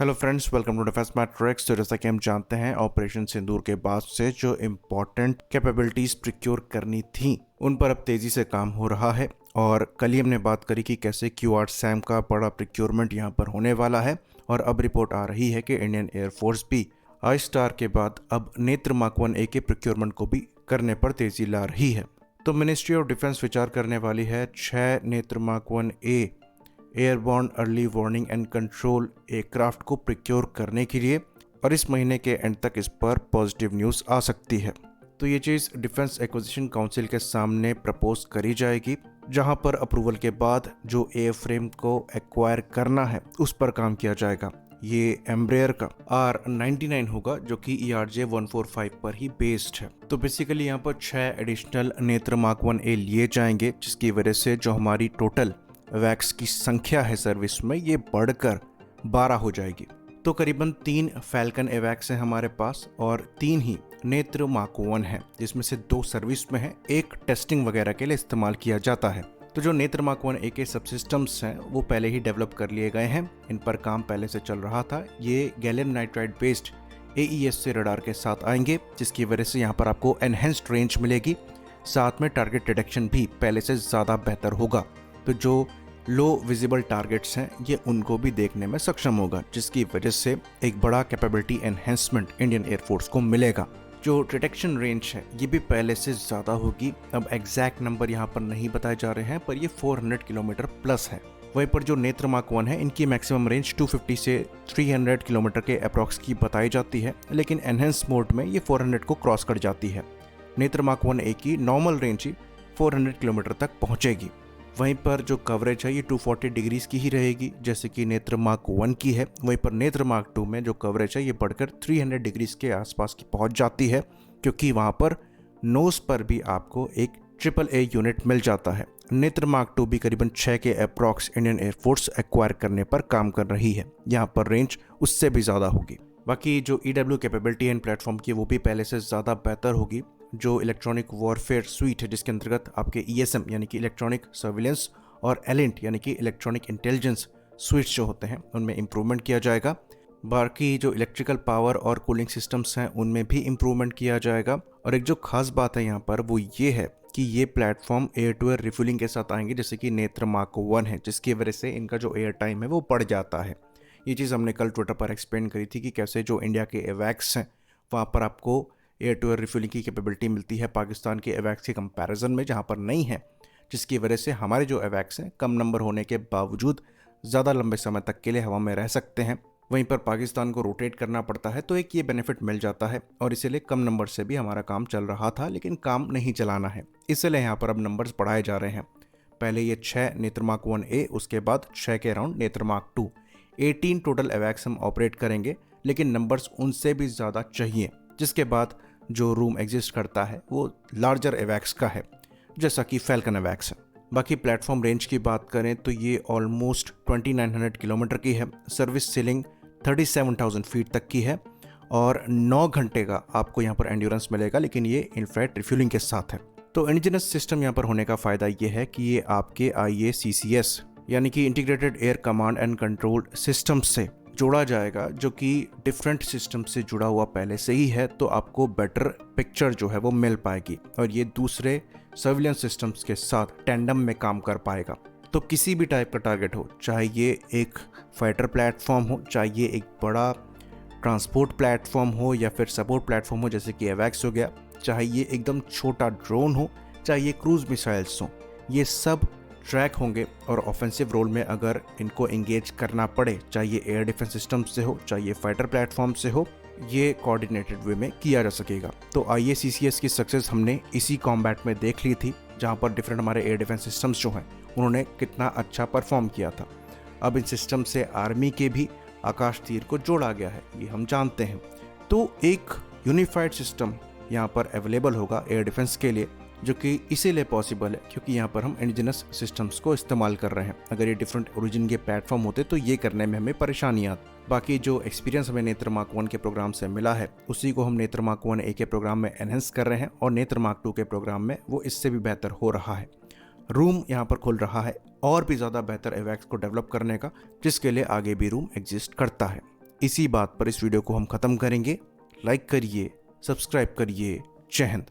Hello friends, welcome to defence matrix. तो जैसा कि हम जानते हैं, ऑपरेशन सिंदूर के बाद से जो इम्पोर्टेंट कैपेबिलिटीज प्रिक्योर करनी थी उन पर अब तेजी से काम हो रहा है। और कल ही हमने बात करी कि कैसे क्यूआर सैम का बड़ा प्रिक्योरमेंट यहाँ पर होने वाला है। और अब रिपोर्ट आ रही है कि इंडियन एयरफोर्स भी आई स्टार के बाद अब नेत्र मार्क 1A के प्रिक्योरमेंट को भी करने पर तेजी ला रही है। तो मिनिस्ट्री ऑफ डिफेंस विचार करने वाली है 6 नेत्र mark 1A airborne early warning and control aircraft को प्रिक्योर करने के लिए, और इस महीने के एंड तक इस पर पॉजिटिव न्यूज़ आ सकती है। तो ये चीज़ डिफेंस एक्विजिशन काउंसिल के सामने प्रपोज करी जाएगी, जहां पर अप्रूवल के बाद जो एयर फ्रेम को एक्वायर करना है उस पर काम किया जाएगा। ये एम्ब्रेयर का R99 होगा जो कि ERJ 145 पर ही बेस्ड है। तो बेसिकली यहाँ पर 6 एडिशनल नेत्र मार्क 1A लिए जाएंगे, जिसकी वजह से जो हमारी टोटल वैक्स की संख्या है सर्विस में ये बढ़कर 12 हो जाएगी। तो करीबन 3 फैल्कन एवैक्स हैं हमारे पास और 3 ही नेत्र मार्क 1 है, जिसमें से 2 सर्विस में है, एक टेस्टिंग वगैरह के लिए इस्तेमाल किया जाता है। तो जो नेत्र मार्क 1A के सबसिस्टम्स हैं वो पहले ही डेवलप कर लिए गए हैं, इन पर काम पहले से चल रहा था। ये गैलियम नाइट्राइड बेस्ड AES से रडार के साथ आएंगे, जिसकी वजह से यहाँ पर आपको एनहेंस्ड रेंज मिलेगी, साथ में टारगेट डिटेक्शन भी पहले से ज़्यादा बेहतर होगा। तो जो लो विजिबल टारगेट्स हैं ये उनको भी देखने में सक्षम होगा, जिसकी वजह से एक बड़ा कैपेबिलिटी एनहेंसमेंट इंडियन एयरफोर्स को मिलेगा। जो डिटेक्शन रेंज है ये भी पहले से ज़्यादा होगी। अब एग्जैक्ट नंबर यहाँ पर नहीं बताए जा रहे हैं, पर ये 400 किलोमीटर प्लस है। वहीं पर जो नेत्र मार्क 1 है इनकी मैक्सिमम रेंज 250 से 300 किलोमीटर के अप्रॉक्स की बताई जाती है, लेकिन एनहेंस मोड में ये 400 को क्रॉस कर जाती है। नेत्र मार्क 1A की नॉर्मल रेंज ही 400 किलोमीटर तक पहुँचेगी। वहीं पर जो कवरेज है ये 240 डिग्रीज की ही रहेगी, जैसे कि नेत्र मार्क 1 की है। वहीं पर नेत्र मार्क 2 में जो कवरेज है ये बढ़कर 300 डिग्रीज के आसपास की पहुंच जाती है, क्योंकि वहां पर नोज पर भी आपको एक AAA यूनिट मिल जाता है। नेत्र मार्क 2 भी करीबन 6 के अप्रॉक्स इंडियन एयरफोर्स एक्वायर करने पर काम कर रही है। यहाँ पर रेंज उससे भी ज़्यादा होगी। बाकी जो EW कैपेबिलिटी एंड प्लेटफॉर्म की वो भी पहले से ज़्यादा बेहतर होगी। जो इलेक्ट्रॉनिक वॉरफेयर स्वीट है, जिसके अंतर्गत आपके ESM यानी कि इलेक्ट्रॉनिक सर्विलेंस और एलिंट यानी कि इलेक्ट्रॉनिक इंटेलिजेंस स्वीट्स जो होते हैं उनमें इम्प्रूवमेंट किया जाएगा। बाकी जो इलेक्ट्रिकल पावर और कूलिंग सिस्टम्स हैं उनमें भी इम्प्रूवमेंट किया जाएगा। और एक जो खास बात है यहाँ पर वो ये है कि ये platform air to air refuelling के साथ आएंगे, जैसे कि नेत्र मार्क 1 है, जिसकी वजह से इनका जो एयर टाइम है वो बढ़ जाता है। ये चीज़ हमने कल ट्विटर पर एक्सप्लेन करी थी कि कैसे जो इंडिया के एवैक्स हैं वहाँ पर आपको एयर टू एयर रिफ्यूलिंग की कैपेबिलिटी मिलती है पाकिस्तान के एवैक्स के कंपैरिजन में, जहाँ पर नहीं है, जिसकी वजह से हमारे जो एवैक्स हैं कम नंबर होने के बावजूद ज़्यादा लंबे समय तक के लिए हवा में रह सकते हैं। वहीं पर पाकिस्तान को रोटेट करना पड़ता है, तो एक ये बेनिफिट मिल जाता है। और इसीलिए कम नंबर से भी हमारा काम चल रहा था, लेकिन काम नहीं चलाना है, इसलिए यहाँ पर अब नंबर्स बढ़ाए जा रहे हैं। पहले ये 6 नेत्र मार्क 1A, उसके बाद 6 के अराउंड नेत्र मार्क 2, 18 टोटल एवैक्स हम ऑपरेट करेंगे, लेकिन नंबर्स उनसे भी ज़्यादा चाहिए। जिसके बाद जो रूम एग्जिस्ट करता है वो लार्जर एवैक्स का है, जैसा कि फैल्कन एवैक्स है। बाकी प्लेटफॉर्म रेंज की बात करें तो ये ऑलमोस्ट 2900 किलोमीटर की है। सर्विस सीलिंग 37,000 फीट तक की है और 9 घंटे का आपको यहाँ पर एंड्योरेंस मिलेगा, लेकिन ये इनफ्रारेड रिफ्यूलिंग के साथ है। तो इंडिजिनस सिस्टम यहाँ पर होने का फ़ायदा ये है कि ये आपके IACCS यानी कि integrated air command and control system से जोड़ा जाएगा, जो कि डिफरेंट सिस्टम से जुड़ा हुआ पहले से ही है। तो आपको बेटर पिक्चर जो है वो मिल पाएगी और ये दूसरे सर्विलेंस सिस्टम्स के साथ टैंडम में काम कर पाएगा। तो किसी भी टाइप का टारगेट हो, चाहे ये एक फाइटर प्लेटफॉर्म हो, चाहे ये एक बड़ा ट्रांसपोर्ट प्लेटफॉर्म हो या फिर सपोर्ट प्लेटफॉर्म हो जैसे कि एवैक्स हो गया, चाहे ये एकदम छोटा ड्रोन हो, चाहे ये क्रूज मिसाइल्स हो, ये सब ट्रैक होंगे। और ऑफेंसिव रोल में अगर इनको एंगेज करना पड़े, चाहे ये एयर डिफेंस सिस्टम से हो, चाहे ये फाइटर प्लेटफॉर्म से हो, ये कोऑर्डिनेटेड वे में किया जा सकेगा। तो IACCS की सक्सेस हमने इसी कॉम्बैट में देख ली थी, जहाँ पर डिफरेंट हमारे एयर डिफेंस सिस्टम्स जो हैं उन्होंने कितना अच्छा परफॉर्म किया था। अब इन सिस्टम से आर्मी के भी आकाश तीर को जोड़ा गया है, ये हम जानते हैं। तो एक यूनिफाइड सिस्टम यहाँ पर अवेलेबल होगा एयर डिफेंस के लिए, जो कि इसीलिए पॉसिबल है क्योंकि यहाँ पर हम इंडिजिनस सिस्टम्स को इस्तेमाल कर रहे हैं। अगर ये डिफरेंट ओरिजिन के प्लेटफॉर्म होते तो ये करने में हमें परेशानी आती। बाकी जो एक्सपीरियंस हमें नेत्र मार्क 1 के प्रोग्राम से मिला है उसी को हम नेत्र मार्क 1A के प्रोग्राम में एनहेंस कर रहे हैं, और नेत्र मार्क 2 के प्रोग्राम में वो इससे भी बेहतर हो रहा है। रूम यहाँ पर खुल रहा है और भी ज़्यादा बेहतर एवैक्स को डेवलप करने का, जिसके लिए आगे भी रूम एग्जिस्ट करता है। इसी बात पर इस वीडियो को हम खत्म करेंगे। लाइक करिए, सब्सक्राइब करिए। जय हिंद।